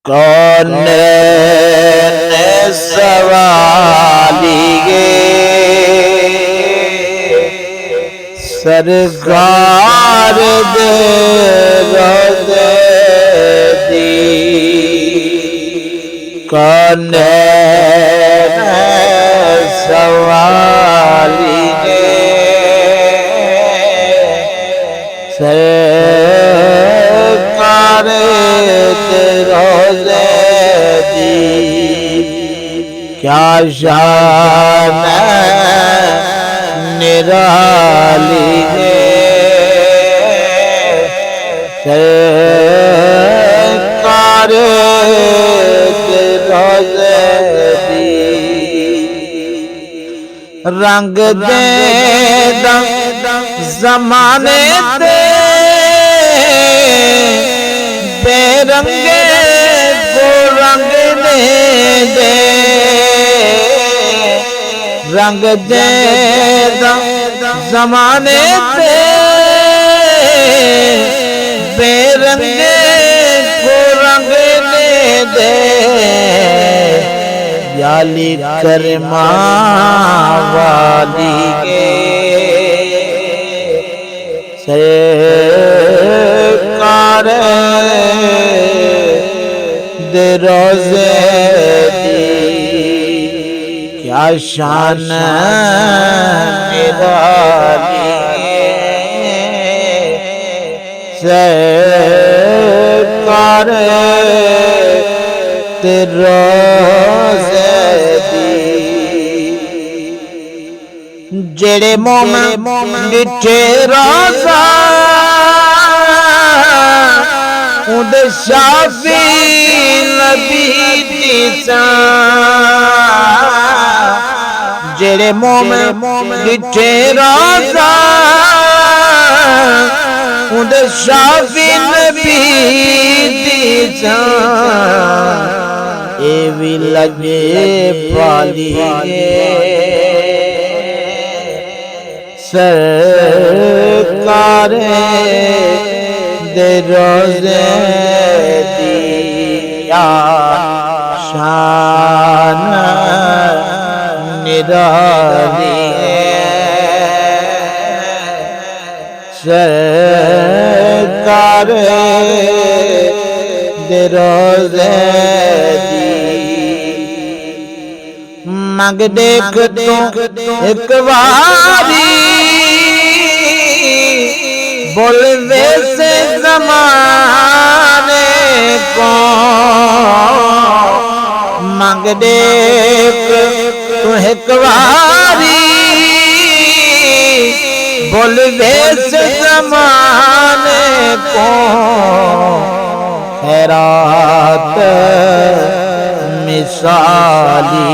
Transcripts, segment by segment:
कौन ने सवालिए सरकार दे रोज़े दी। कौन ने सवालिए सरकार दे रोज़े दी। क्या शान निराली है सरकार दे रोज़े दी। रंग दे ज़माने ते बेरंगे को रंग दे रंग दे ज़माने ते बेरंगे को रंग दे। याली करमा वाली के सरकार दे रोज़े दी। क्या शान निराली सरकार दे रोज़े दी। जेड़े मोम डिठे रोज़ा उदे शाफी नबी दी सा। जेड़े मोम डिठे रोज़ा उदे शाफी नबी दी सा। ए भी लगे पाली सरकार दे रोज़े दिया। शान निराली सरकार दे रोज़े दी। मंग देख तू एक बारी बोल वैसे ज़माने को। मंग देख तू एक बारी बोल वैसे ज़माने को। खैरात मिसाली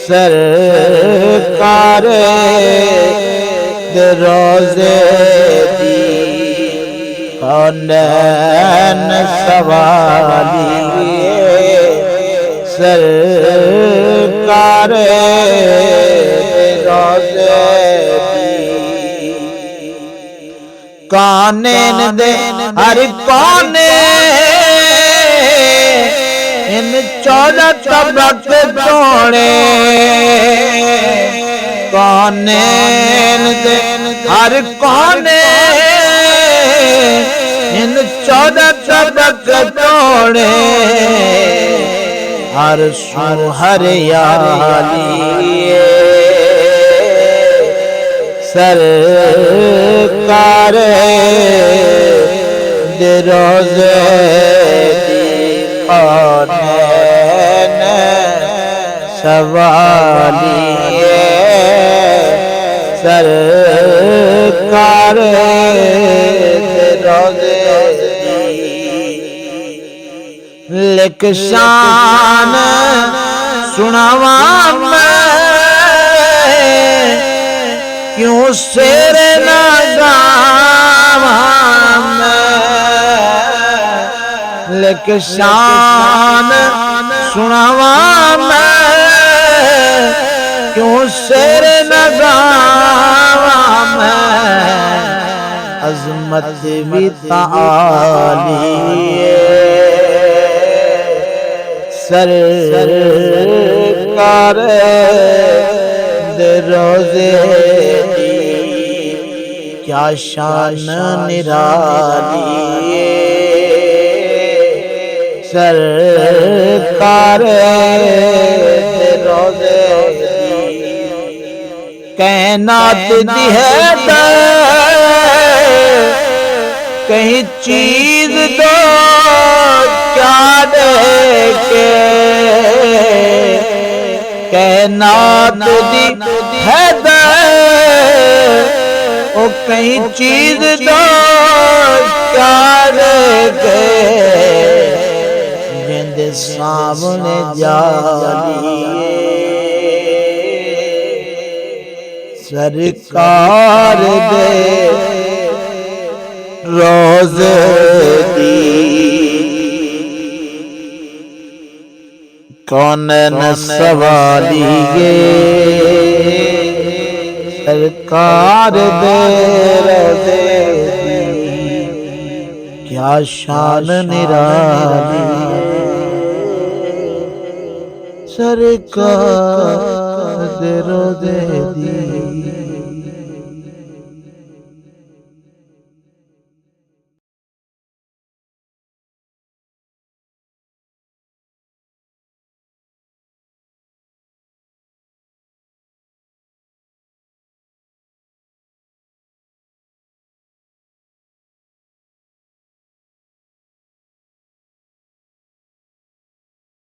सरकार दे रोज़े दी। कौन सवाली सरकार दे रोज़े दी। काने दे हर कोने इन 14 तबक तोड़े। कोने दे हर कोने इन 14 तबक तोड़े। हर सु हरियाली सरकार दे रोज़े दी। कौन सवाली सरकार दे रोज़े दी। लिख शान सुनावा मैं क्यों शेर ना गावा मैं। लिख शान सुनावा मैं क्यों शेर न गावा मैं। अजमत भी ताली सरकार दे रोज़े दी क्या शान निराली सरकार दे रोज़े दी कायनात दी है कहीं चीज दो क्या देखे कायनात दी है ओ कहीं चीज दो क्या देखे जिंदे सामने जाली सरकार दे रोज़े दी कौन न सवालिए सरकार दे रोज़े दी क्या शान निराली सरकार दे रोज़े दी।